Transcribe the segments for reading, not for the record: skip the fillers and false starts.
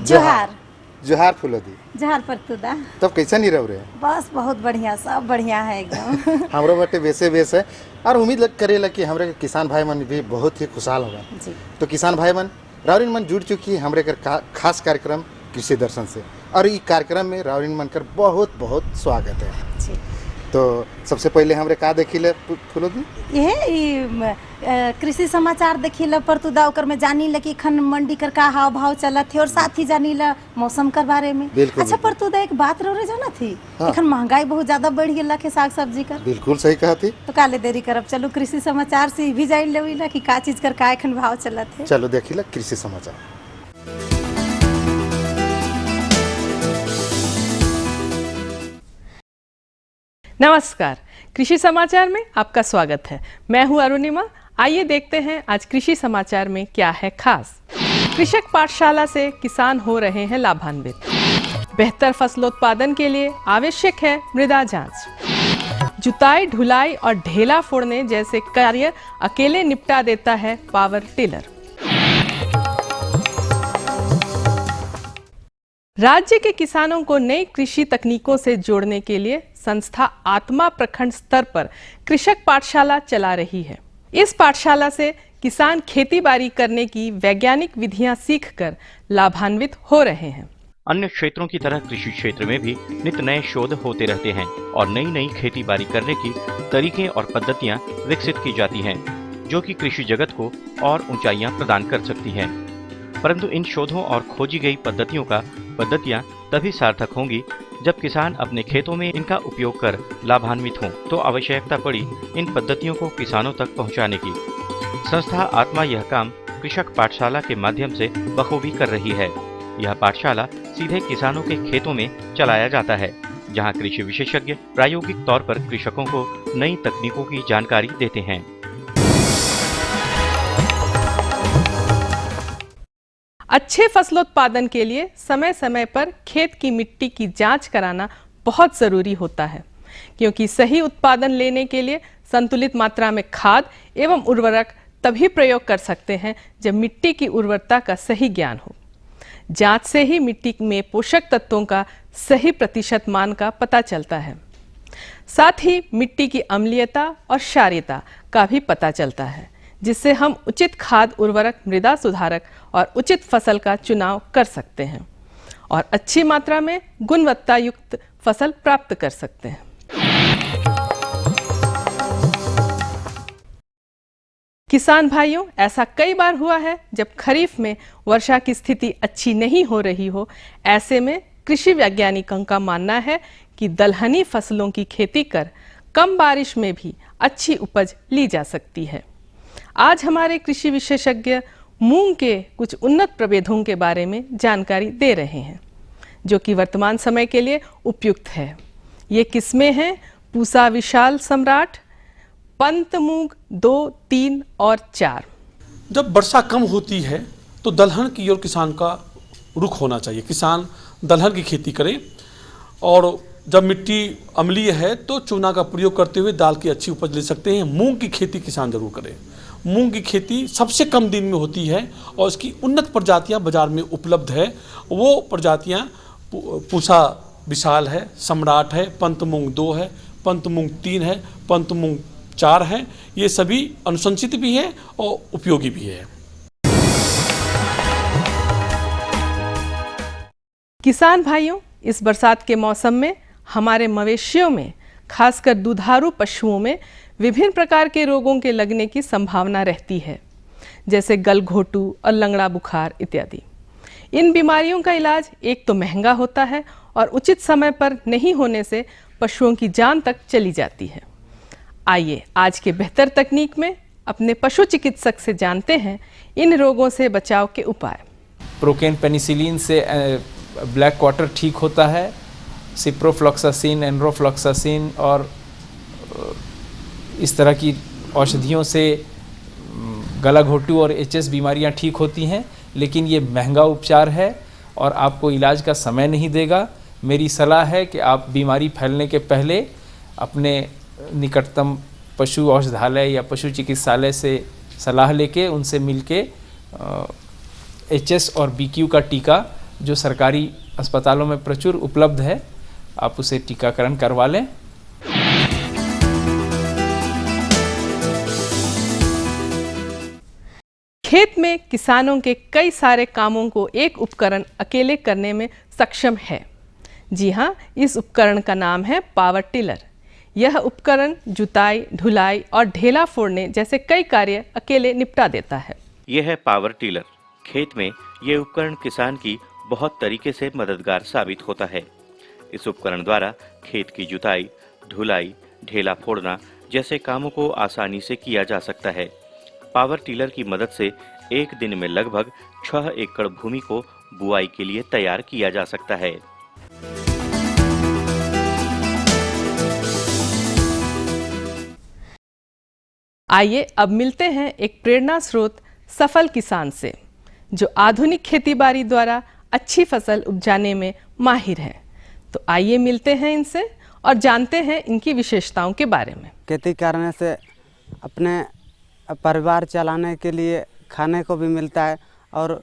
जोहार जोहार फुलोदी। जोहार परतुदा। तब कैसा नहीं रह रहे? बस बहुत बढ़िया, सब बढ़िया है एकदम। हमरो बटे वैसे बेस है और उम्मीद करेला कि हमारे किसान भाई मन भी बहुत ही खुशहाल होगा। जी। तो किसान भाई मन रावरिन मन जुड़ चुकी है हमारे खास कार्यक्रम कृषि दर्शन से, और ये कार्यक्रम में रावरिन मन कर बहुत बहुत स्वागत है। जी। तो सबसे पहले हमरे का देखिले फुलोदी? यह कृषि समाचार देखिला परतुदा, ओकर में जानी कि खन मंडी कर का हाव भाव चलत है और साथ ही जानीला मौसम कर बारे में। अच्छा परतुदा, एक बात रो जाना थी। हाँ। एखन महंगाई बहुत ज्यादा बढ़ गया के साग सब्जी का। बिल्कुल सही कहा थी। तो काले देरी करब, चलो कृषि समाचार से भी जान लेविला कि का चीज कर का एखन भाव चलत है। चलो देखिला कृषि समाचार। नमस्कार, कृषि समाचार में आपका स्वागत है। मैं हूं अरुणिमा। आइए देखते हैं आज कृषि समाचार में क्या है खास। कृषक पाठशाला से किसान हो रहे हैं लाभान्वित। बेहतर फसलोत्पादन के लिए आवश्यक है मृदा जांच। जुताई, ढुलाई और ढेला फोड़ने जैसे कार्य अकेले निपटा देता है पावर टिलर। राज्य के किसानों को नई कृषि तकनीकों से जोड़ने के लिए संस्था आत्मा प्रखंड स्तर पर कृषक पाठशाला चला रही है। इस पाठशाला से किसान खेती बाड़ी करने की वैज्ञानिक विधियां सीखकर लाभान्वित हो रहे हैं। अन्य क्षेत्रों की तरह कृषि क्षेत्र में भी नित्य नए शोध होते रहते हैं और नई नई खेती बाड़ी करने की तरीके और पद्धतियां विकसित की जाती हैं, जो कि कृषि जगत को और ऊंचाइयां प्रदान कर सकती हैं। परंतु इन शोधों और खोजी गई पद्धतियां तभी सार्थक होंगी जब किसान अपने खेतों में इनका उपयोग कर लाभान्वित हों। तो आवश्यकता पड़ी इन पद्धतियों को किसानों तक पहुंचाने की। संस्था आत्मा यह काम कृषक पाठशाला के माध्यम से बखूबी कर रही है। यह पाठशाला सीधे किसानों के खेतों में चलाया जाता है, जहां कृषि विशेषज्ञ प्रायोगिक तौर पर कृषकों को नई तकनीकों की जानकारी देते हैं। अच्छे फसलोत्पादन के लिए समय समय पर खेत की मिट्टी की जांच कराना बहुत जरूरी होता है, क्योंकि सही उत्पादन लेने के लिए संतुलित मात्रा में खाद एवं उर्वरक तभी प्रयोग कर सकते हैं जब मिट्टी की उर्वरता का सही ज्ञान हो। जांच से ही मिट्टी में पोषक तत्वों का सही प्रतिशत मान का पता चलता है। साथ ही मिट्टी की अम्लीयता और क्षारीयता का भी पता चलता है, जिससे हम उचित खाद, उर्वरक, मृदा सुधारक और उचित फसल का चुनाव कर सकते हैं और अच्छी मात्रा में गुणवत्ता युक्त फसल प्राप्त कर सकते हैं। किसान भाइयों, ऐसा कई बार हुआ है जब खरीफ में वर्षा की स्थिति अच्छी नहीं हो रही हो। ऐसे में कृषि वैज्ञानिकों का मानना है कि दलहनी फसलों की खेती कर कम बारिश में भी अच्छी उपज ली जा सकती है। आज हमारे कृषि विशेषज्ञ मूंग के कुछ उन्नत प्रभेदों के बारे में जानकारी दे रहे हैं, जो कि वर्तमान समय के लिए उपयुक्त है। ये किस्में हैं पूसा विशाल सम्राट, पंत मूंग 2, 3 और 4। जब वर्षा कम होती है तो दलहन की ओर किसान का रुख होना चाहिए। किसान दलहन की खेती करें, और जब मिट्टी अम्लीय है तो चूना का प्रयोग करते हुए दाल की अच्छी उपज ले सकते हैं। मूंग की खेती किसान जरूर करें। मूंग की खेती सबसे कम दिन में होती है और इसकी उन्नत प्रजातियां बाजार में उपलब्ध है। वो प्रजातियां पूसा विशाल है, सम्राट है, पंत मूंग 2 है, पंत मूंग 3 है, पंत मूंग 4 है। ये सभी अनुशंसित भी है और उपयोगी भी है। किसान भाइयों, इस बरसात के मौसम में हमारे मवेशियों में, खासकर दुधारू पशुओं में विभिन्न प्रकार के रोगों के लगने की संभावना रहती है, जैसे गलघोटू और लंगड़ा बुखार इत्यादि। इन बीमारियों का इलाज एक तो महंगा होता है और उचित समय पर नहीं होने से पशुओं की जान तक चली जाती है। आइए आज के बेहतर तकनीक में अपने पशु चिकित्सक से जानते हैं इन रोगों से बचाव के उपाय। प्रोकेन पेनिसिलिन से ब्लैक क्वार्टर ठीक होता है। सिप्रोफ्लॉक्सासिन, एनरोफ्लॉक्सासिन और इस तरह की औषधियों से गला घोटू और एचएस बीमारियां ठीक होती हैं, लेकिन ये महंगा उपचार है और आपको इलाज का समय नहीं देगा। मेरी सलाह है कि आप बीमारी फैलने के पहले अपने निकटतम पशु औषधालय या पशु चिकित्सालय से सलाह लेके उनसे मिलके एचएस और बीक्यू का टीका जो सरकारी अस्पतालों में प्रचुर उपलब्ध है, आप उसे टीकाकरण करवा लें। खेत में किसानों के कई सारे कामों को एक उपकरण अकेले करने में सक्षम है। जी हाँ, इस उपकरण का नाम है पावर टिलर। यह उपकरण जुताई, ढुलाई और ढेला फोड़ने जैसे कई कार्य अकेले निपटा देता है। यह है पावर टिलर। खेत में यह उपकरण किसान की बहुत तरीके से मददगार साबित होता है। इस उपकरण द्वारा खेत की जुताई, ढुलाई, ढेला फोड़ना जैसे कामों को आसानी से किया जा सकता है। पावर टिलर की मदद से एक दिन में लगभग 6 एकड़ भूमि को बुआई के लिए तैयार किया जा सकता है। आइए अब मिलते हैं एक प्रेरणा स्रोत सफल किसान से, जो आधुनिक खेतीबाड़ी द्वारा अच्छी फसल उपजाने में माहिर हैं। तो आइए मिलते हैं इनसे और जानते हैं इनकी विशेषताओं के बारे में। खेती करने से अपने परिवार चलाने के लिए खाने को भी मिलता है और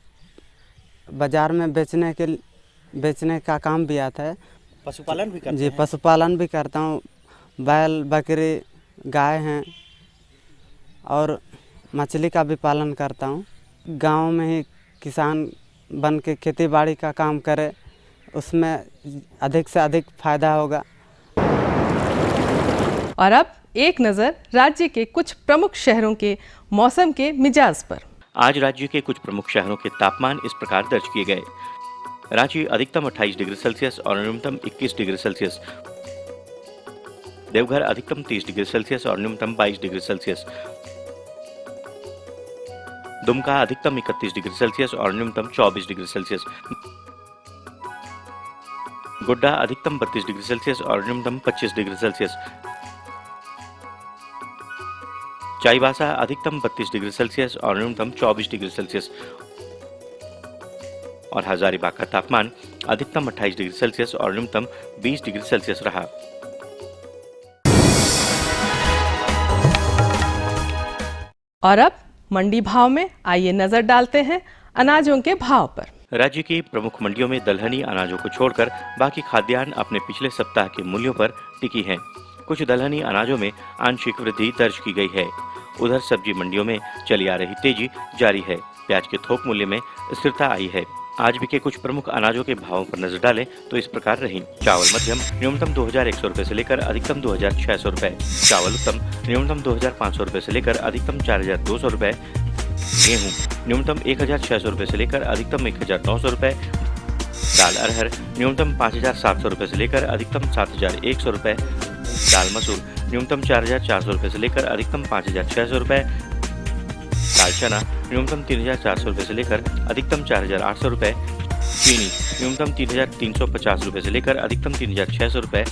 बाज़ार में बेचने का काम भी आता है। पशुपालन भी करते जी, पशुपालन भी करता हूँ। बैल, बकरी, गाय हैं और मछली का भी पालन करता हूँ। गांव में ही किसान बन के खेती बाड़ी का काम करे, उसमें अधिक से अधिक फायदा होगा। और अब एक नज़र राज्य के कुछ प्रमुख शहरों के मौसम के मिजाज पर। आज राज्य के कुछ प्रमुख शहरों के तापमान इस प्रकार दर्ज किए गए। रांची अधिकतम 28 डिग्री सेल्सियस और न्यूनतम 21 डिग्री सेल्सियस। देवघर अधिकतम 30 डिग्री सेल्सियस और न्यूनतम 22 डिग्री सेल्सियस। दुमका अधिकतम 31 डिग्री सेल्सियस और न्यूनतम 24 डिग्री सेल्सियस। गोड्डा अधिकतम 32 डिग्री सेल्सियस और न्यूनतम 25 डिग्री सेल्सियस। चाईबासा अधिकतम 32 डिग्री सेल्सियस और न्यूनतम 24 डिग्री सेल्सियस। और हजारीबाग का तापमान अधिकतम 28 डिग्री सेल्सियस और न्यूनतम 20 डिग्री सेल्सियस रहा। और अब मंडी भाव में आइए नजर डालते हैं अनाजों के भाव पर। राज्य की प्रमुख मंडियों में दलहनी अनाजों को छोड़कर बाकी खाद्यान्न अपने पिछले सप्ताह के मूल्यों पर टिकी हैं। कुछ दलहनी अनाजों में आंशिक वृद्धि दर्ज की गई है। उधर सब्जी मंडियों में चली आ रही तेजी जारी है। प्याज के थोक मूल्य में स्थिरता आई है। आज बिके कुछ प्रमुख अनाजों के भावों पर नजर डालें तो इस प्रकार रही। चावल मध्यम न्यूनतम 2100 रुपए से लेकर अधिकतम 2600 रुपए। चावल उत्तम न्यूनतम 2500 रुपए से लेकर अधिकतम 4200 रुपए। गेहूं न्यूनतम 1600 रुपए से लेकर अधिकतम 1900 रुपए। दाल अरहर न्यूनतम 5700 रुपए से लेकर अधिकतम 7100 रुपए। दाल मसूर न्यूनतम 4400 रुपए से लेकर अधिकतम 5600 रुपए। दाल चना न्यूनतम 3400 रुपए से लेकर अधिकतम 4800 रुपए। चीनी न्यूनतम 3350 रुपए से लेकर अधिकतम 3600 रुपए।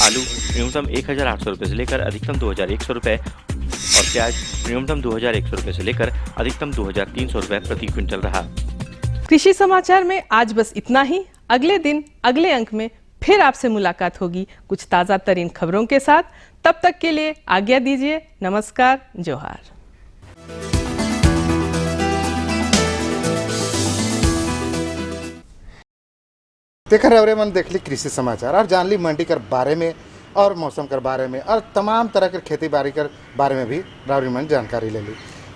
आलू न्यूनतम 1800 रुपए से लेकर अधिकतम 2100 रुपए। और प्याज न्यूनतम 2100 रुपए से लेकर अधिकतम 2300 रुपए प्रति क्विंटल रहा। कृषि समाचार में आज बस इतना ही। अगले दिन अगले अंक में फिर आपसे मुलाकात होगी कुछ ताज़ा तरीन खबरों के साथ। तब तक के लिए आज्ञा दीजिए। नमस्कार, जोहार। देखा रहे मन देख ली कृषि समाचार और जान ली मंडी कर बारे में और मौसम कर बारे में और तमाम तरह के खेती बाड़ी कर बारे में भी रावरी मन जानकारी ले ली।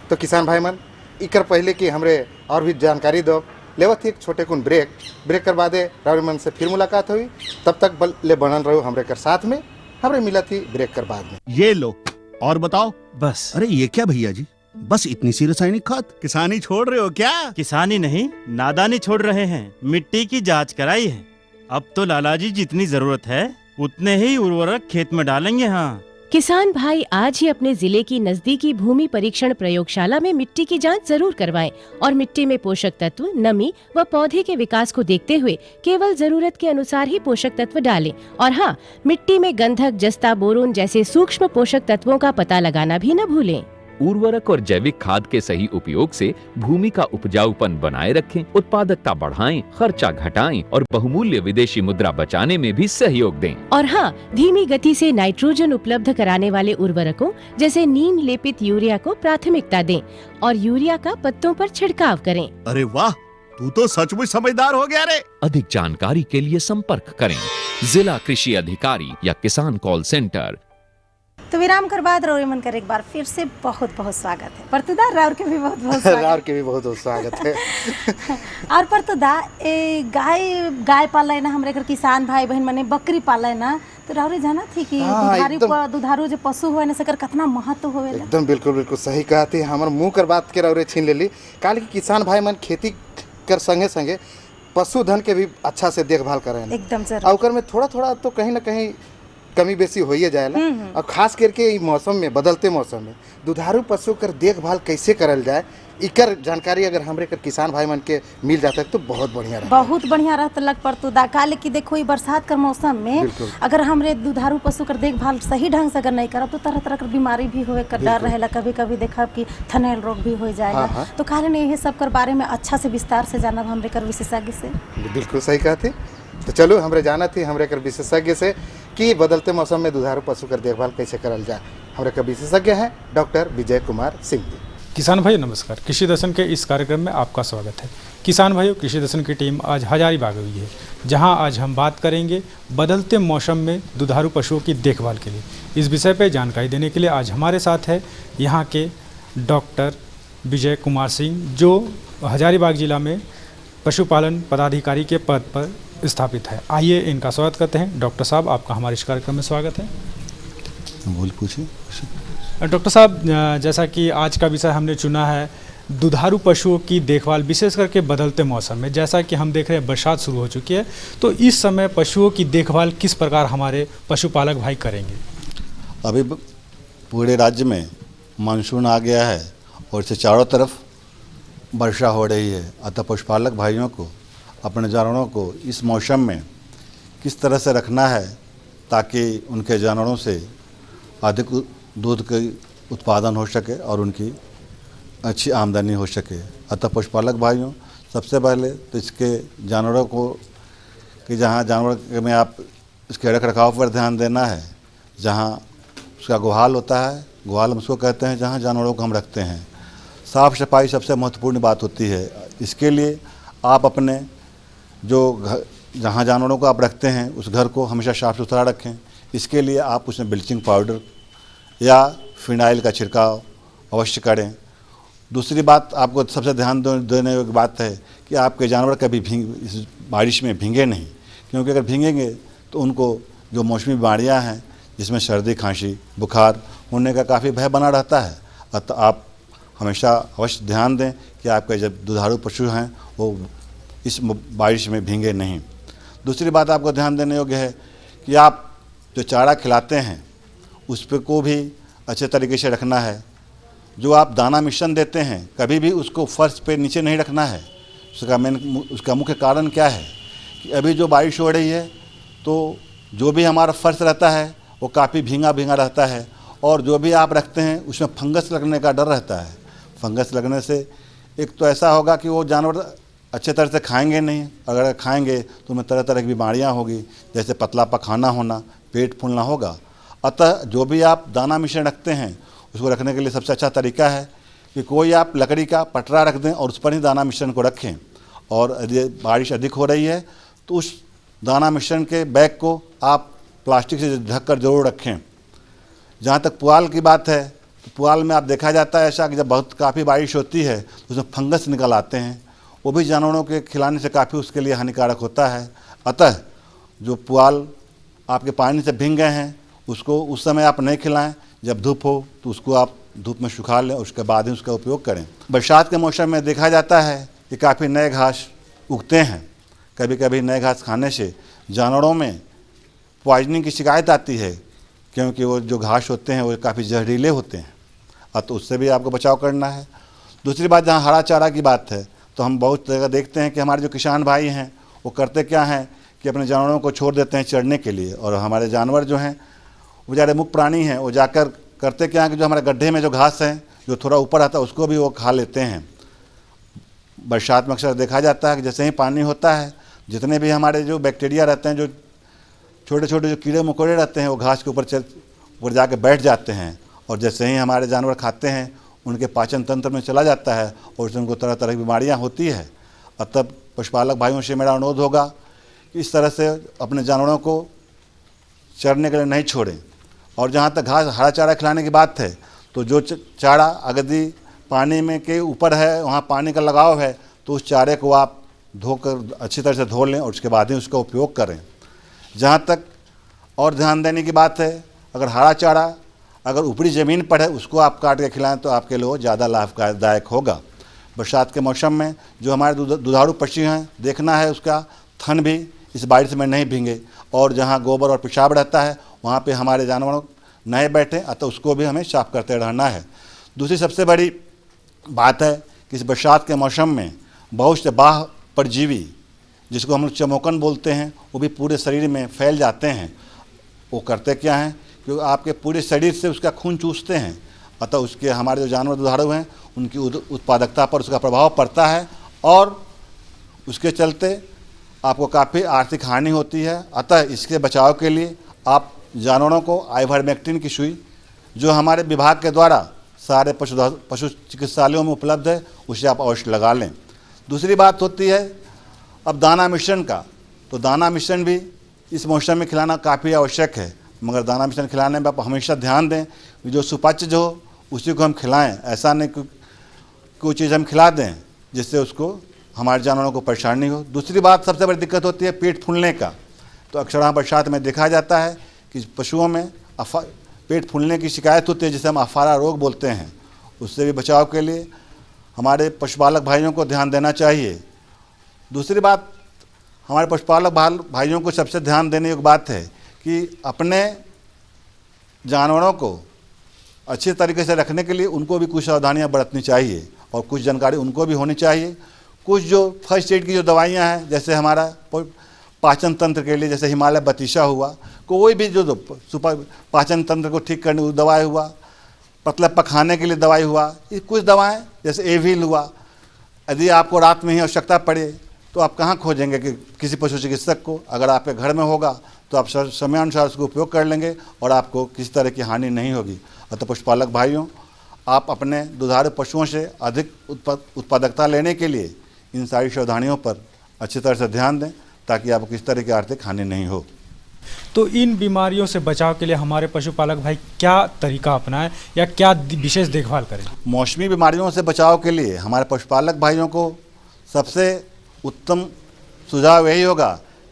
तो किसान भाई मन इकर पहले कि हमरे और भी जानकारी दो लेवत थी एक छोटे कुन ब्रेक कर बादे रावरी मन से फिर मुलाकात हुई। तब तक ले बनल रहो हमरे कर साथ में। हमरे मिला थी ब्रेक कर बाद में। ये लो और बताओ। बस। अरे ये क्या भैया जी, बस इतनी सी रासायनिक खाद? किसानी छोड़ रहे हो क्या? किसानी नहीं, नादानी छोड़ रहे हैं। मिट्टी की जांच कराई है। अब तो लालाजी जितनी जरूरत है उतने ही उर्वरक खेत में डालेंगे। हाँ किसान भाई आज ही अपने जिले की नजदीकी भूमि परीक्षण प्रयोगशाला में मिट्टी की जांच जरूर करवाएं और मिट्टी में पोषक तत्व, नमी व पौधे के विकास को देखते हुए केवल जरूरत के अनुसार ही पोषक तत्व डालें। और हाँ, मिट्टी में गंधक, जस्ता, बोरोन जैसे सूक्ष्म पोषक तत्वों का पता लगाना भी न भूलें। उर्वरक और जैविक खाद के सही उपयोग से भूमि का उपजाऊपन बनाए रखें, उत्पादकता बढ़ाएं, खर्चा घटाएं और बहुमूल्य विदेशी मुद्रा बचाने में भी सहयोग दें। और हाँ, धीमी गति से नाइट्रोजन उपलब्ध कराने वाले उर्वरकों जैसे नीम लेपित यूरिया को प्राथमिकता दें और यूरिया का पत्तों पर छिड़काव करें। अरे वाह, तू तो सचमुच समझदार हो गया रे। अधिक जानकारी के लिए संपर्क करें जिला कृषि अधिकारी या किसान कॉल सेंटर। तो विराम कर बाद रौरी मन कर एक बार फिर से बहुत बहुत स्वागत है। परतुदा राउर के भी बहुत बहुत स्वागत राउर के भी बहुत बहुत स्वागत है। और परतुदा गाय पाले ना हमरे घर किसान भाई बहन मने बकरी पाले ना, तो राउरी जाना थी कि दुधारू जो पशु हुए ना सकर कितना महत्व होवेला। एकदम बिल्कुल बिल्कुल सही कहा थी। हमर मुंह कर बात के राउरे छीन लेली। काल के किसान भाई मन खेती कर संगे संगे पशुधन के भी अच्छा से देखभाल करें एकदम जरूर। और में थोड़ा थोड़ा तो कहीं ना कहीं कमी बेसी हो ही जाएला। और खास करके ई मौसम में, बदलते मौसम में दुधारू पशु कर देखभाल कैसे करल जाए, इकर जानकारी अगर हमरे कर किसान भाई मन के मिल जाता है तो बहुत बढ़िया रहता। बहुत बढ़िया रहता लग परतुदा। काले की देखो ये बरसात का मौसम में अगर हमरे दुधारू पशु कर देखभाल सही ढंग से अगर नहीं करब तो तरह तरह की बीमारी भी होए कर डर रहेला। कभी कभी देखब कि थनैल रोग भी हो जाएगा। तो काले ने ये सब कर बारे में अच्छा से विस्तार से जानब हमरे कर विशेषज्ञ से। बिल्कुल सही कहा थी। तो चलो हमरे जाना थी हमरे कर विशेषज्ञ से कि बदलते मौसम में दुधारू पशु कर देखभाल कैसे करल जाए। हमरे का विशेषज्ञ हैं डॉक्टर विजय कुमार सिंह जी। किसान भाई नमस्कार। कृषि दर्शन के इस कार्यक्रम में आपका स्वागत है। किसान भाइयों, कृषि दर्शन की टीम आज हजारीबाग हुई है, जहां आज हम बात करेंगे बदलते मौसम में दुधारू पशुओं की देखभाल के लिए। इस विषय पर जानकारी देने के लिए आज हमारे साथ है यहाँ के डॉक्टर विजय कुमार सिंह, जो हजारीबाग जिला में पशुपालन पदाधिकारी के पद पर स्थापित है। आइए इनका स्वागत करते हैं। डॉक्टर साहब, आपका हमारे इस कार्यक्रम में स्वागत है। बोल पूछिए। डॉक्टर साहब, जैसा कि आज का विषय हमने चुना है दुधारू पशुओं की देखभाल, विशेष करके बदलते मौसम में। जैसा कि हम देख रहे हैं बरसात शुरू हो चुकी है, तो इस समय पशुओं की देखभाल किस प्रकार हमारे पशुपालक भाई करेंगे? अभी पूरे राज्य में मानसून आ गया है और इससे चारों तरफ वर्षा हो रही है। अतः पशुपालक भाइयों को अपने जानवरों को इस मौसम में किस तरह से रखना है ताकि उनके जानवरों से अधिक दूध का उत्पादन हो सके और उनकी अच्छी आमदनी हो सके। अतः पशुपालक भाइयों, सबसे पहले तो इसके जानवरों को कि जहाँ जानवर में आप इसके रख रखाव पर ध्यान देना है। जहाँ उसका गुहाल होता है, गुहाल हम उसको कहते हैं जहाँ जानवरों को हम रखते हैं। साफ़ सफाई सबसे महत्वपूर्ण बात होती है। इसके लिए आप अपने जो जहाँ जानवरों को आप रखते हैं उस घर को हमेशा साफ़ सुथरा रखें। इसके लिए आप उसमें ब्लीचिंग पाउडर या फिनाइल का छिड़काव अवश्य करें। दूसरी बात आपको सबसे ध्यान देने योग्य बात है कि आपके जानवर कभी इस बारिश में भींगे नहीं, क्योंकि अगर भीगेंगे तो उनको जो मौसमी बीमारियां हैं जिसमें सर्दी, खांसी, बुखार होने का काफ़ी भय बना रहता है। अतः आप हमेशा अवश्य ध्यान दें कि आपके जब दुधारू पशु हैं वो इस बारिश में भींगे नहीं। दूसरी बात आपको ध्यान देने योग्य है कि आप जो चारा खिलाते हैं उस पर को भी अच्छे तरीके से रखना है। जो आप दाना मिश्रण देते हैं कभी भी उसको फर्श पे नीचे नहीं रखना है। उसका मुख्य कारण क्या है कि अभी जो बारिश हो रही है तो जो भी हमारा फर्श रहता है वो काफ़ी भींगा भींगा रहता है और जो भी आप रखते हैं उसमें फंगस लगने का डर रहता है। फंगस लगने से एक तो ऐसा होगा कि वो जानवर अच्छे तरह से खाएंगे नहीं, अगर खाएंगे तो उनमें तरह तरह की बीमारियां होगी, जैसे पतला पखाना होना, पेट फूलना होगा। अतः जो भी आप दाना मिश्रण रखते हैं उसको रखने के लिए सबसे अच्छा तरीका है कि कोई आप लकड़ी का पटरा रख दें और उस पर ही दाना मिश्रण को रखें। और यदि बारिश अधिक हो रही है तो उस दाना मिश्रण के बैग को आप प्लास्टिक से ढक कर जरूर रखें। जहाँ तक पुआल की बात है तो पुआल में आप देखा जाता है ऐसा कि जब बहुत काफ़ी बारिश होती है तो उसमें फंगस निकल आते हैं, वो भी जानवरों के खिलाने से काफ़ी उसके लिए हानिकारक होता है। अतः जो पुआल आपके पानी से भीग गए हैं उसको उस समय आप नहीं खिलाएं। जब धूप हो तो उसको आप धूप में सुखा लें, उसके बाद ही उसका उपयोग करें। बरसात के मौसम में देखा जाता है कि काफ़ी नए घास उगते हैं। कभी कभी नए घास खाने से जानवरों में पॉइजनिंग की शिकायत आती है, क्योंकि वो जो घास होते हैं वो काफ़ी जहरीले होते हैं। तो उससे भी आपको बचाव करना है। दूसरी बात, जहाँ हरा चारा की बात है तो हम बहुत जगह देखते हैं कि हमारे जो किसान भाई हैं वो करते क्या हैं कि अपने जानवरों को छोड़ देते हैं चरने के लिए, और हमारे जानवर जो हैं वो बेचारे मुक्त प्राणी हैं, वो जाकर करते क्या है कि जो हमारे गड्ढे में जो घास है जो थोड़ा ऊपर आता है उसको भी वो खा लेते हैं। बरसात में अक्सर देखा जाता है कि जैसे ही पानी होता है जितने भी हमारे जो बैक्टीरिया रहते हैं, जो छोटे छोटे जो कीड़े मकोड़े रहते हैं वो घास के ऊपर जाके बैठ जाते हैं, और जैसे ही हमारे जानवर खाते हैं उनके पाचन तंत्र में चला जाता है और उससे उनको तरह तरह की बीमारियाँ होती है। अतः पशुपालक भाइयों से मेरा अनुरोध होगा कि इस तरह से अपने जानवरों को चरने के लिए नहीं छोड़ें। और जहाँ तक घास हरा चारा खिलाने की बात है, तो जो चारा अगर पानी में के ऊपर है, वहाँ पानी का लगाव है, तो उस चारे को आप धोकर अच्छी तरह से धो लें और उसके बाद ही उसका उपयोग करें। जहाँ तक और ध्यान देने की बात है, अगर हरा चारा अगर ऊपरी ज़मीन पर है उसको आप काट के खिलाएं तो आपके लिए ज़्यादा लाभदायक होगा। बरसात के मौसम में जो हमारे दुधारू पशु हैं, देखना है उसका थन भी इस बारिश में नहीं भींगे, और जहाँ गोबर और पेशाब रहता है वहाँ पे हमारे जानवर नहीं बैठे, अतः उसको भी हमें साफ करते रहना है। दूसरी सबसे बड़ी बात है कि इस बरसात के मौसम में बहुत से बाह्य परजीवी, जिसको हम लोग चमोकन बोलते हैं, वो भी पूरे शरीर में फैल जाते हैं। वो करते क्या हैं कि आपके पूरे शरीर से उसका खून चूसते हैं, अतः उसके हमारे जो जानवर दुधारू हैं उनकी उत्पादकता पर उसका प्रभाव पड़ता है और उसके चलते आपको काफ़ी आर्थिक हानि होती है। अतः इसके बचाव के लिए आप जानवरों को आइवरमेक्टिन की सुई, जो हमारे विभाग के द्वारा सारे पशु चिकित्सालयों में उपलब्ध है, उसे आप अवश्य लगा लें। दूसरी बात होती है अब दाना मिश्रण का, तो दाना मिश्रण भी इस मौसम में खिलाना काफ़ी आवश्यक है, मगर दाना मिश्रण खिलाने में आप हमेशा ध्यान दें कि जो सुपाच्य जो हो उसी को हम खिलाएं। ऐसा नहीं कि कोई चीज़ हम खिला दें जिससे उसको हमारे जानवरों को परेशानी हो। दूसरी बात सबसे बड़ी दिक्कत होती है पेट फूलने का, तो अक्सर बरसात में देखा जाता है कि पशुओं में पेट फूलने की शिकायत होती है, जिसे हम अफारा रोग बोलते हैं। उससे भी बचाव के लिए हमारे पशुपालक भाइयों को ध्यान देना चाहिए। दूसरी बात हमारे पशुपालक भाइयों को सबसे ध्यान देने योग्य बात है कि अपने जानवरों को अच्छे तरीके से रखने के लिए उनको भी कुछ सावधानियां बरतनी चाहिए और कुछ जानकारी उनको भी होनी चाहिए। कुछ जो फर्स्ट एड की जो दवाइयां हैं, जैसे हमारा पाचन तंत्र के लिए जैसे हिमालय बतीशा हुआ, कोई भी जो पाचन तंत्र को ठीक करने दवाई हुआ, पतला पखाने के लिए दवाई हुआ, ये कुछ दवाएं जैसे एविल हुआ, यदि आपको रात में ही आवश्यकता पड़े तो आप कहाँ खोजेंगे कि किसी पशु चिकित्सक को। अगर आपके घर में होगा तो आप समयानुसार उसको उपयोग कर लेंगे और आपको किसी तरह की हानि नहीं होगी। अतः पशुपालक भाइयों, आप अपने दुधारू पशुओं से अधिक उत्पादकता लेने के लिए इन सारी सावधानियों पर अच्छी तरह से ध्यान दें ताकि आपको किसी तरह की आर्थिक हानि नहीं हो। तो इन बीमारियों से बचाव के लिए हमारे पशुपालक भाई क्या तरीका अपनाएं या क्या विशेष देखभाल करें? मौसमी बीमारियों से बचाव के लिए हमारे पशुपालक भाइयों को सबसे उत्तम सुझाव यही होगा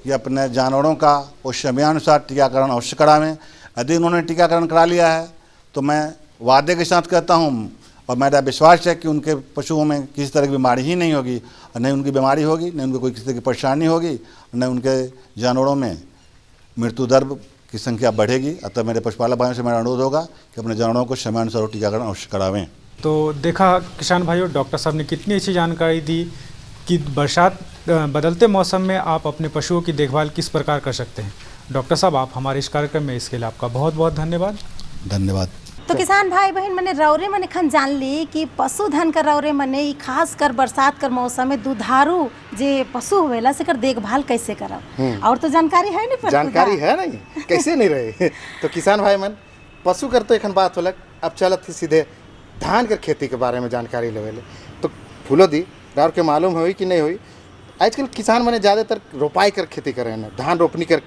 कि अपने जानवरों का उस समयानुसार टीकाकरण अवश्य करावें। यदि उन्होंने टीकाकरण करा लिया है तो मैं वादे के साथ कहता हूँ और मेरा विश्वास है कि उनके पशुओं में किसी तरह की बीमारी ही नहीं होगी, और नहीं उनकी बीमारी होगी, नहीं उनको कोई किसी तरह की परेशानी होगी, नहीं उनके जानवरों में मृत्यु दर की संख्या बढ़ेगी। अतः मेरे पशुपालक भाइयों से मेरा अनुरोध होगा कि अपने जानवरों को समयानुसार टीकाकरण अवश्य करावें। तो देखा किसान भाइयों, डॉक्टर साहब ने कितनी अच्छी जानकारी दी कि बरसात बदलते मौसम में आप अपने पशुओं की देखभाल किस प्रकार कर सकते हैं। डॉक्टर साहब, आप हमारे इस कार्यक्रम में इसके लिए आपका बहुत बहुत धन्यवाद। धन्यवाद। तो किसान भाई बहन मने रौरे मने खन जान ली कि पशुधन कर रौरे मने खास कर बरसात कर मौसम में दुधारू जे पशु होवेला से कर देखभाल कैसे करब, और तो जानकारी है नहीं, जानकारी है नहीं, कैसे नहीं रहे। तो किसान भाई मन पशु कर तो एखन बात होलक, अब चलत थी सीधे धान कर खेती के बारे में जानकारी लेवेले। तो फूलो दी राउर के मालूम हुई कि नहीं हुई, आजकल किसान मने ज़्यादातर रोपाई कर खेती करे ना, धान रोपनी कर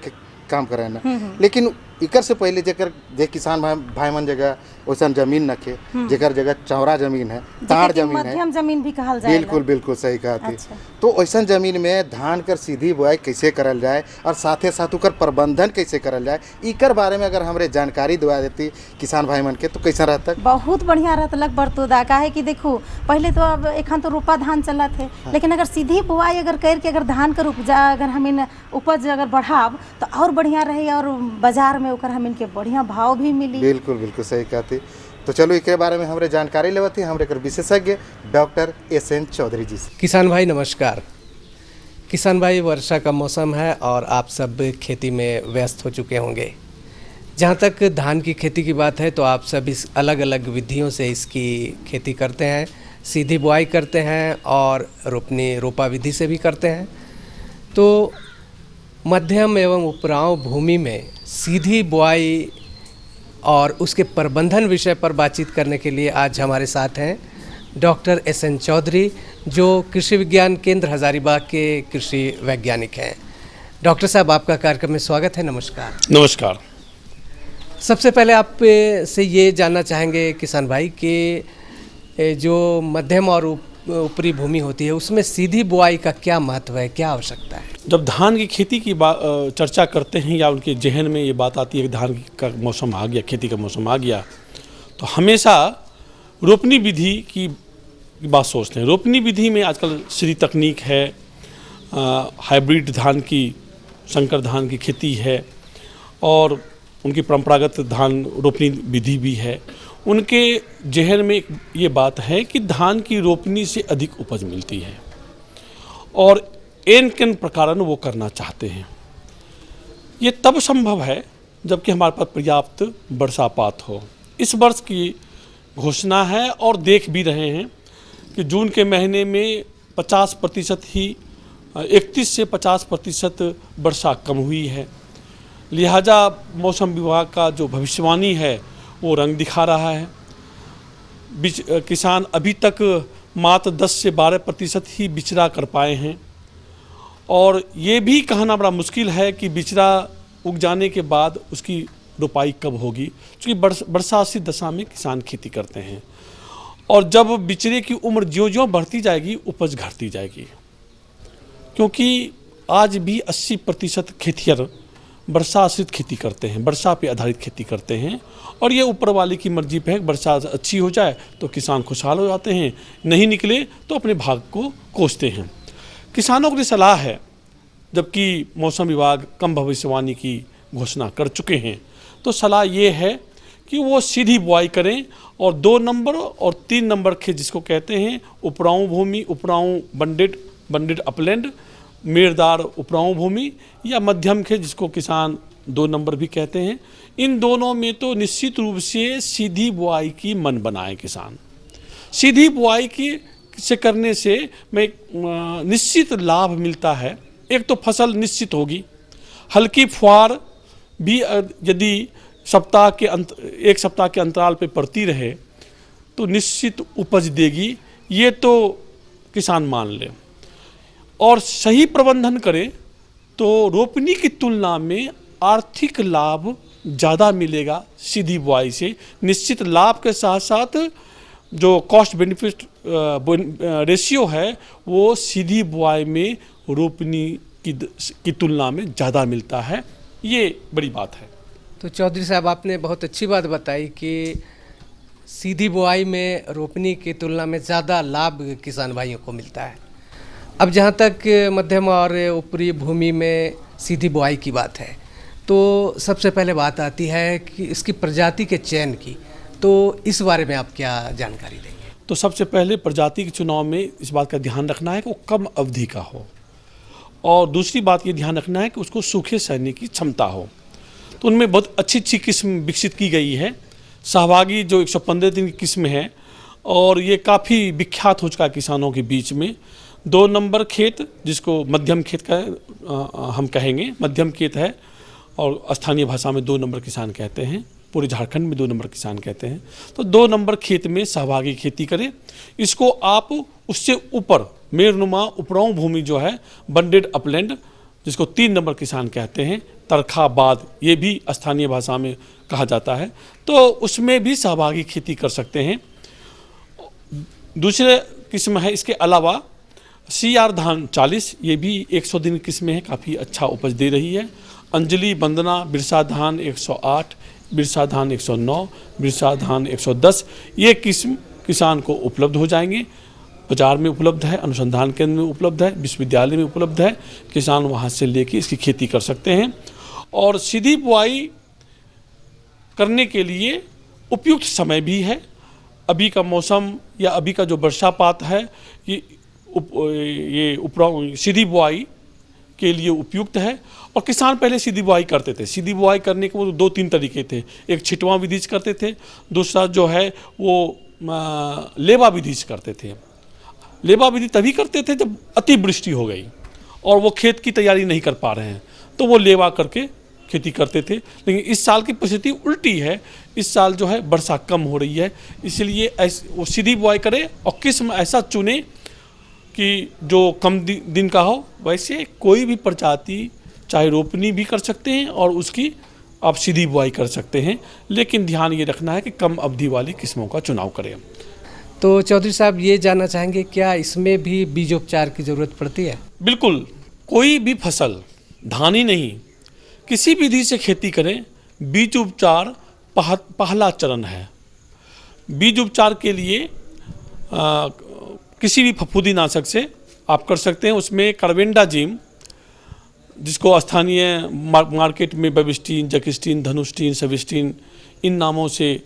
काम करे ना, लेकिन इकर से पहले जेकर जे किसान भाई मन जगह वैसा जमीन नखे, जेकर जगह चौड़ा जमीन है, ताड़ जमीन है, मध्यम जमीन भी कहल जाए। बिल्कुल बिल्कुल सही कहा थी। तो वैसा जमीन में धान कर सीधी बुआई कैसे करल जाए और साथे साथ उकर प्रबंधन कैसे करल जाए, इकर बारे में अगर हमरे जानकारी दवा देती किसान भाई मन के तो कैसा रहता? बहुत बढ़िया रहता लग बरतुदा। काहे कि देखो पहले तो अब एखन तो रोपा धान चला थे, लेकिन अगर सीधी बुआई अगर करके अगर धान कर उपजा अगर हमें उपज अगर बढ़ाव तो और बढ़िया रही और बाजार में ओकर हमें के बढ़िया भाव भी मिली। बिल्कुल बिल्कुल सही कहती। तो चलो इसके बारे में हमरे जानकारी लेवती हमरे कर विशेषज्ञ डॉक्टर SN चौधरी जी से। किसान भाई नमस्कार। किसान भाई, वर्षा का मौसम है और आप सब खेती में व्यस्त हो चुके होंगे। जहाँ तक धान की खेती की बात है तो आप सब इस अलग अलग विधियों से इसकी खेती करते हैं। सीधी बुआई करते हैं और रोपा विधि से भी करते हैं। तो मध्यम एवं उपराव भूमि में सीधी बुआई और उसके प्रबंधन विषय पर बातचीत करने के लिए आज हमारे साथ हैं डॉक्टर SN चौधरी, जो कृषि विज्ञान केंद्र हजारीबाग के कृषि वैज्ञानिक हैं। डॉक्टर साहब, आपका कार्यक्रम में स्वागत है। नमस्कार। नमस्कार। सबसे पहले आप से ये जानना चाहेंगे किसान भाई कि जो मध्यम और ऊपरी भूमि होती है उसमें सीधी बुआई का क्या महत्व है, क्या आवश्यकता है? जब धान की खेती की चर्चा करते हैं या उनके जहन में ये बात आती है कि धान का मौसम आ गया, खेती का मौसम आ गया, तो हमेशा रोपनी विधि की बात सोचते हैं। रोपनी विधि में आजकल श्री तकनीक है, हाइब्रिड धान की, संकर धान की खेती है और उनकी परंपरागत धान रोपनी विधि भी है। उनके जहन में ये बात है कि धान की रोपनी से अधिक उपज मिलती है और किन प्रकारन वो करना चाहते हैं। ये तब संभव है जबकि हमारे पास पर्याप्त वर्षापात हो। इस वर्ष की घोषणा है और देख भी रहे हैं कि जून के महीने में 50% ही 31 से 50% वर्षा कम हुई है। लिहाजा मौसम विभाग का जो भविष्यवाणी है वो रंग दिखा रहा है। किसान अभी तक मात्र 10 से 12% ही बिचड़ा कर पाए हैं और ये भी कहना बड़ा मुश्किल है कि बिचड़ा उग जाने के बाद उसकी रोपाई कब होगी, क्योंकि बरसाती दशा में किसान खेती करते हैं और जब बिचड़े की उम्र ज्यों-ज्यों बढ़ती जाएगी उपज घटती जाएगी, क्योंकि आज भी 80% खेतिहर वर्षा आश्रित खेती करते हैं, वर्षा पे आधारित खेती करते हैं और ये ऊपर वाले की मर्जी पे है। वर्षा अच्छी हो जाए तो किसान खुशहाल हो जाते हैं, नहीं निकले तो अपने भाग को कोसते हैं। किसानों के लिए सलाह है, जबकि मौसम विभाग कम भविष्यवाणी की घोषणा कर चुके हैं, तो सलाह ये है कि वो सीधी बुआई करें और 2 नंबर और 3 नंबर खेत जिसको कहते हैं उपराऊ भूमि, उपराऊ बंडेड अपलैंड, मेड़दार उपराऊ भूमि या मध्यम खेत जिसको किसान 2 नंबर भी कहते हैं, इन दोनों में तो निश्चित रूप से सीधी बुआई की मन बनाए किसान। सीधी बुआई की से करने से में निश्चित लाभ मिलता है। एक तो फसल निश्चित होगी, हल्की फुहार भी यदि एक सप्ताह के अंतराल पे पड़ती रहे तो निश्चित उपज देगी, ये तो किसान मान ले। और सही प्रबंधन करें तो रोपनी की तुलना में आर्थिक लाभ ज़्यादा मिलेगा सीधी बुआई से। निश्चित लाभ के साथ साथ जो कॉस्ट बेनिफिट रेशियो है वो सीधी बुआई में रोपनी की तुलना में ज़्यादा मिलता है, ये बड़ी बात है। तो चौधरी साहब, आपने बहुत अच्छी बात बताई कि सीधी बुआई में रोपनी की तुलना में ज़्यादा लाभ किसान भाइयों को मिलता है। अब जहाँ तक मध्यम और ऊपरी भूमि में सीधी बुआई की बात है, तो सबसे पहले बात आती है कि इसकी प्रजाति के चयन की, तो इस बारे में आप क्या जानकारी देंगे? तो सबसे पहले प्रजाति के चुनाव में इस बात का ध्यान रखना है कि वो कम अवधि का हो और दूसरी बात ये ध्यान रखना है कि उसको सूखे सहने की क्षमता हो। तो उनमें बहुत अच्छी किस्म विकसित की गई है। सहभागी जो 115 दिन की किस्म है और ये काफ़ी विख्यात हो चुका है किसानों के बीच में। 2 नंबर खेत जिसको मध्यम खेत का हम कहेंगे, मध्यम खेत है और स्थानीय भाषा में 2 नंबर किसान कहते हैं, पूरे झारखंड में 2 नंबर किसान कहते हैं। तो 2 नंबर खेत में सहभागी खेती करें। इसको आप उससे ऊपर मेड़नुमा उपराऊ भूमि जो है बंडेड अपलैंड जिसको 3 नंबर किसान कहते हैं, तरखाबाद ये भी स्थानीय भाषा में कहा जाता है, तो उसमें भी सहभागी खेती कर सकते हैं। दूसरे किस्म है इसके अलावा CR धान 40, ये भी 100 दिन किस्म है, काफ़ी अच्छा उपज दे रही है। अंजलि, बंदना, बिरसा धान 108, बिरसा धान 109, बिरसा धान 110, ये किस्म किसान को उपलब्ध हो जाएंगे। बाजार में उपलब्ध है, अनुसंधान केंद्र में उपलब्ध है, विश्वविद्यालय में उपलब्ध है, किसान वहाँ से लेके इसकी खेती कर सकते हैं। और सीधी बुआई करने के लिए उपयुक्त समय भी है। अभी का मौसम या अभी का जो वर्षापात है ये सीधी बुआई के लिए उपयुक्त है। और किसान पहले सीधी बुआई करते थे। सीधी बुआई करने के वो 2-3 तरीके थे। एक छिटवा विधि से करते थे, दूसरा जो है वो लेबा विधि से करते थे। लेबा विधि तभी करते थे जब अतिवृष्टि हो गई और वो खेत की तैयारी नहीं कर पा रहे हैं, तो वो लेबा करके खेती करते थे। लेकिन इस साल की परिस्थिति उल्टी है, इस साल जो है वर्षा कम हो रही है, इसलिए वो सीधी बुआई करें और किस्म ऐसा चुने कि जो कम दिन का हो। वैसे कोई भी प्रजाति चाहे रोपनी भी कर सकते हैं और उसकी आप सीधी बुआई कर सकते हैं, लेकिन ध्यान ये रखना है कि कम अवधि वाली किस्मों का चुनाव करें। तो चौधरी साहब ये जानना चाहेंगे क्या इसमें भी बीजोपचार की ज़रूरत पड़ती है? बिल्कुल, कोई भी फसल धान ही नहीं किसी विधि से खेती करें, बीज उपचार पहला चरण है। बीज उपचार के लिए किसी भी फफूंदी नाशक से आप कर सकते हैं। उसमें कार्बेंडाजिम, जिसको स्थानीय मार्केट में बेबिस्टीन, जकिस्टीन, धनुस्टीन, सेबिस्टीन इन नामों से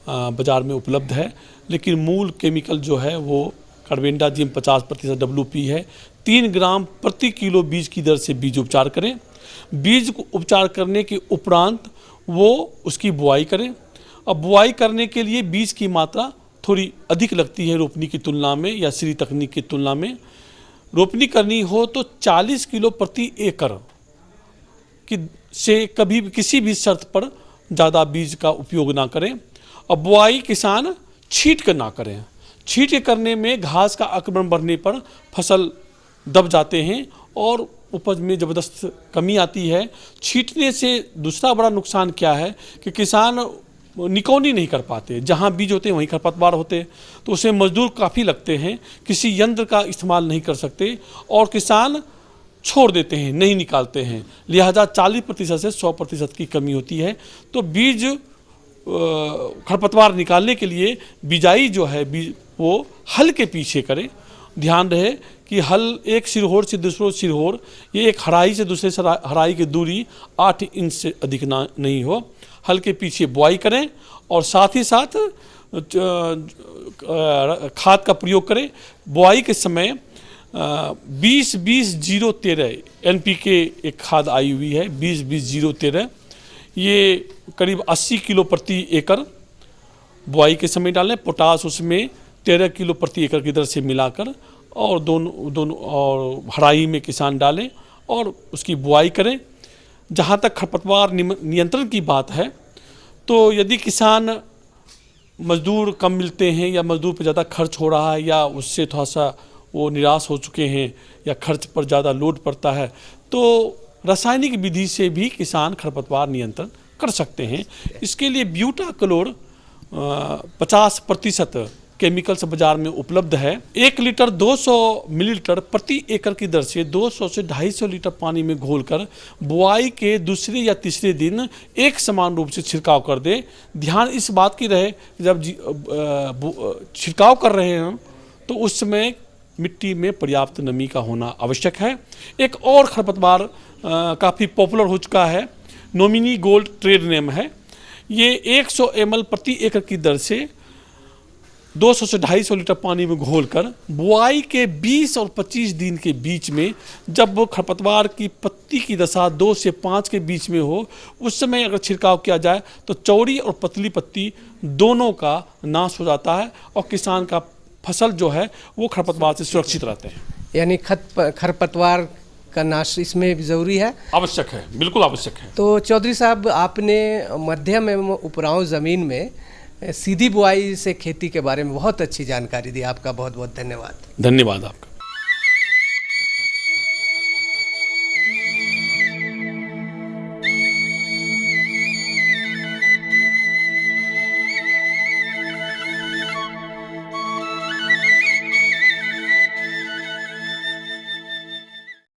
बाज़ार में उपलब्ध है, लेकिन मूल केमिकल जो है वो कार्बेंडाजिम 50% WP है। 3 ग्राम प्रति किलो बीज की दर से बीज उपचार करें। बीज को उपचार करने के उपरांत वो उसकी बुआई करें। अब बुआई करने के लिए बीज की मात्रा थोड़ी अधिक लगती है रोपनी की तुलना में या श्री तकनीक की तुलना में। रोपनी करनी हो तो 40 किलो प्रति एकड़ की से कभी किसी भी शर्त पर ज़्यादा बीज का उपयोग ना करें। अब बुआई किसान छीट कर ना करें। छीट के करने में घास का आक्रमण बढ़ने पर फसल दब जाते हैं और उपज में ज़बरदस्त कमी आती है। छीटने से दूसरा बड़ा नुकसान क्या है कि किसान निकौनी नहीं कर पाते। जहाँ बीज होते हैं वहीं खरपतवार होते, तो उसमें मजदूर काफ़ी लगते हैं, किसी यंत्र का इस्तेमाल नहीं कर सकते और किसान छोड़ देते हैं, नहीं निकालते हैं। लिहाजा 40% से 100% की कमी होती है। तो बीज खरपतवार निकालने के लिए बिजाई जो है बीज वो हल के पीछे करें। ध्यान रहे कि हल एक सिरहोर से दूसरे सिरहोर, ये एक हराई से दूसरे हराई की दूरी 8 इंच से अधिक नहीं हो। हल के पीछे बुआई करें और साथ ही साथ खाद का प्रयोग करें। बुआई के समय 20-20-0-13 NPK एक खाद आई हुई है, 20-20-0-13, ये करीब 80 किलो प्रति एकड़ बुआई के समय डालें। पोटास उसमें 13 किलो प्रति एकड़ की दर से मिलाकर और दोनों और हराई में किसान डालें और उसकी बुआई करें। जहाँ तक खरपतवार नियंत्रण की बात है, तो यदि किसान मजदूर कम मिलते हैं या मजदूर पर ज़्यादा खर्च हो रहा है या उससे थोड़ा सा वो निराश हो चुके हैं या खर्च पर ज़्यादा लोड पड़ता है, तो रासायनिक विधि से भी किसान खरपतवार नियंत्रण कर सकते हैं। इसके लिए ब्यूटाक्लोर 50% केमिकल्स बाजार में उपलब्ध है। 1 लीटर 200 मिलीलीटर प्रति एकड़ की दर से 200 से 250 लीटर पानी में घोलकर बुआई के दूसरे या तीसरे दिन एक समान रूप से छिड़काव कर दे। ध्यान इस बात की रहे, जब छिड़काव कर रहे हैं तो उस समय मिट्टी में पर्याप्त नमी का होना आवश्यक है। एक और खरपतवार काफ़ी पॉपुलर हो चुका है, नोमिनी गोल्ड ट्रेड नेम है। ये 100 ml प्रति एकड़ की दर से 200 से 250 लीटर पानी में घोलकर बुआई के 20 और 25 दिन के बीच में, जब खरपतवार की पत्ती की दशा 2 से 5 के बीच में हो, उस समय अगर छिड़काव किया जाए तो चौड़ी और पतली पत्ती दोनों का नाश हो जाता है और किसान का फसल जो है वो खरपतवार से सुरक्षित रहते हैं। यानी खरपतवार का नाश इसमें भी ज़रूरी है, आवश्यक है, बिल्कुल आवश्यक है। तो चौधरी साहब, आपने मध्यम एवं उपराऊ ज़मीन में सीधी बुआई से खेती के बारे में बहुत अच्छी जानकारी दी। आपका बहुत बहुत धन्यवाद। धन्यवाद आपका।